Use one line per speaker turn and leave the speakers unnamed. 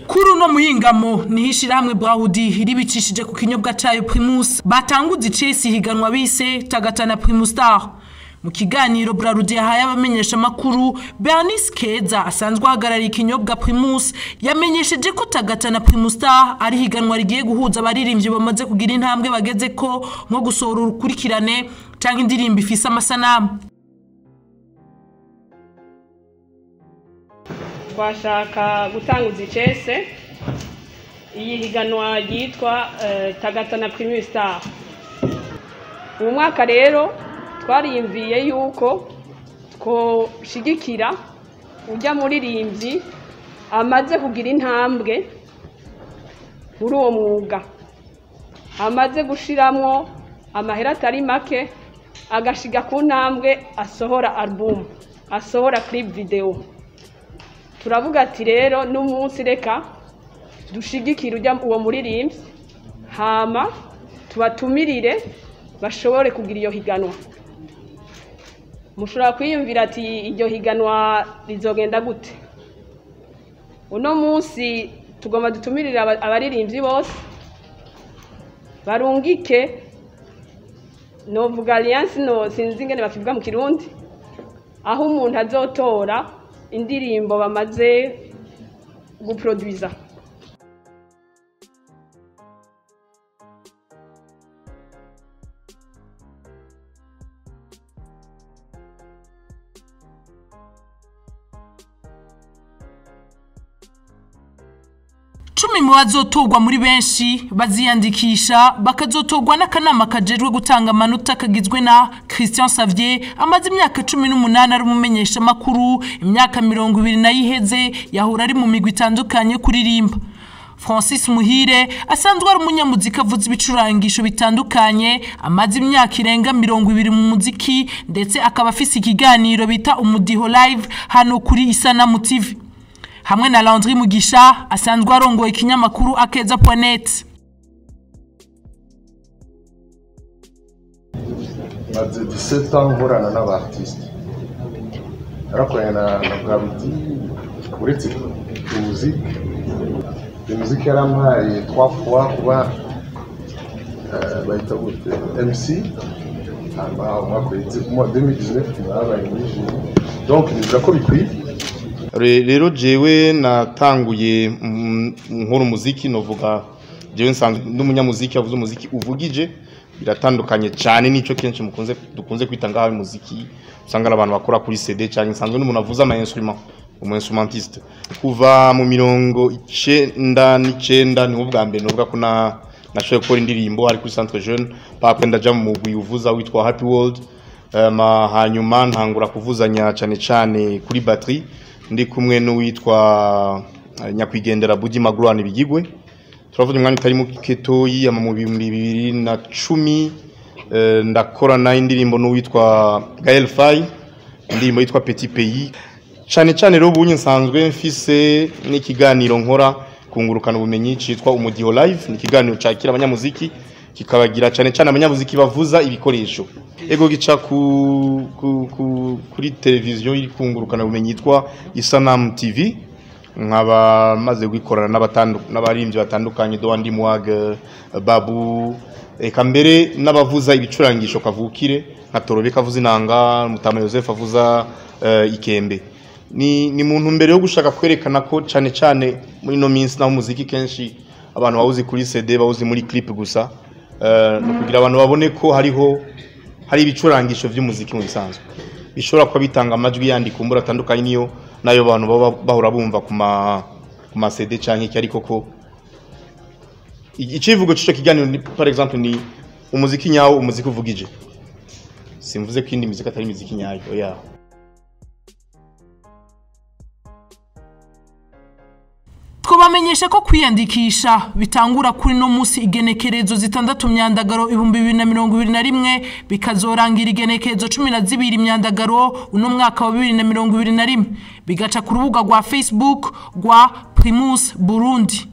Kuri uno muhingamo nihishirahamwe Braudi ribicishije ku kinyobwa cayo Primus batanguze icesi higanwa bise Tagatana Primus Star. Mu kiganiro Braudi yahaye abamenyesha makuru, Bernice Keza asanzwe ahagarariye ikinyobwa Primus yamenyesheje ko Tagatana Primus Star ari higanwa rigiye guhuza abaririmbyi bamaze kugira intambwe bageze ko nko gusohora urukurikirane canke indirimbo ifise amasanamu.
Twashaka gutanguza icese iyi higanwa yitwa Tagatana Primus Star. Uyu mwaka rero twariyumviye yuko twoshigikira ujya muririmbyi amaze kugira intambwe muri uwo mwuga, amaze gushiramwo amahera atari make, agashiga ku ntambwe asohora album, asohora clip video. Turavuga ati rero n'umunsi reka dushigikira ujya uwo muririmbyi hama tubatumirire bashobore kugira iyo higanwa. Mushobora kwiyumvira ati iryo higanwa rizogenda gute? Uno munsi tugomba dutumirira abaririmbyi bose barungike, novuga alliance no sinzi ingene bakivuga mu Kirundi, aho umuntu azotora indirimbo bamaze guproduiza.
Cumi mu bazotogwa muri benshi baziyandikisha bakazotogwa n'akanama kajejwe gutanga amanota kagizwe na Christian Xavier amaze imyaka 18 ari umumenyesha makuru, imyaka 20 nayiheze yahura ari mu migwi itandukanye kuririmba. Francis Muhire asanzwe ari umunyamuzika avuza ibicurangisho bitandukanye, amaze imyaka irenga 20 mu muziki ndetse akaba afise ikiganiro bita Umudiho Live hano kuri Isanamu TV. Hamwe na Landry Mugisha asanzwe arongoye ikinyamakuru Akeza.net.
Maze 17 ans nkorana n'abartiste. Arakorana na Braudi uretse muziki yarampaye 3 fois kuba bayita gute MC hama mwakweze mu 2019 nabaye muri donc nizera ko bikwiye.
Rero jewe natanguye nkora umuziki, novuga jewe nsanzwe n'umunyamuziki avuze umuziki uvugije, biratandukanye cyane nico kenshi dukunze kwita ngaho umuziki usanga abantu bakora kuri CD cyane. Nsanzwe n'umuntu avuza ama instrument, umu-instrumentiste. Kuva mu 1999 niho bwa mbere novuga ko nashoboye gukora indirimbo ari kuri Centre Jeune, papa ndaja mu mugwi uvuza witwa Happy World. Hanyuma ntangura kuvuzanya cyane kuri batterie ndi kumwe n'uwitwa nyakwigendera Budi Magurane Bigigwe. Turavuze umwanya utari mu ketoyi mu 2010 ndakorana indirimbo n'uwitwa Gaël Faye, indirimbo yitwa Petit Pays. Cyane rero bunye nsanzwe mfise n'ikiganiro nkora kungurukana ubumenyi citwa Umudiho Live, ni ikiganiro cakira abanyamuziki kikabagira cyane abanyamuziki bavuza ibikoresho. Ego gica kuri televiziyo iri kungurukana ubumenyi yitwa Isanamu TV. Nkaba maze gukorana n'abaririmbyi batandukanye, Doandi Mwag, Babu, eka mbere n'abavuza ibicurangisho kavukire nka Torobe kavuza inanga, Mutama Joseph avuza ikembe. Ni muntu mbere yo gushaka kwerekana ko cyane muri no minsi naho muziki kenshi abantu bawuzi kuri CD, bawuzi muri clip gusa, no kugira abantu babone ko hari ibicurangisho by'umuziki mu bisanzwe bishobora kuba bitanga amajwi yandi kumbura atandukanye niyo nayo abantu bahora bumva ku ma CD canke iki. Ariko ko ikivugo cyo kiganiro par exemple ni umuziki nyawo, umuziki uvugije. Simvuze ko indi muziki atari muziki nyayo, oya.
Twabamenyesha ko kwiyandikisha bitangura kuri no musi igenekerezo 6 myandagaro 2021 bikazorangira igenekerezo 12 myandagaro uno mwaka wa 2021 bigaca ku rubuga rwa Facebook rwa Primus Burundi.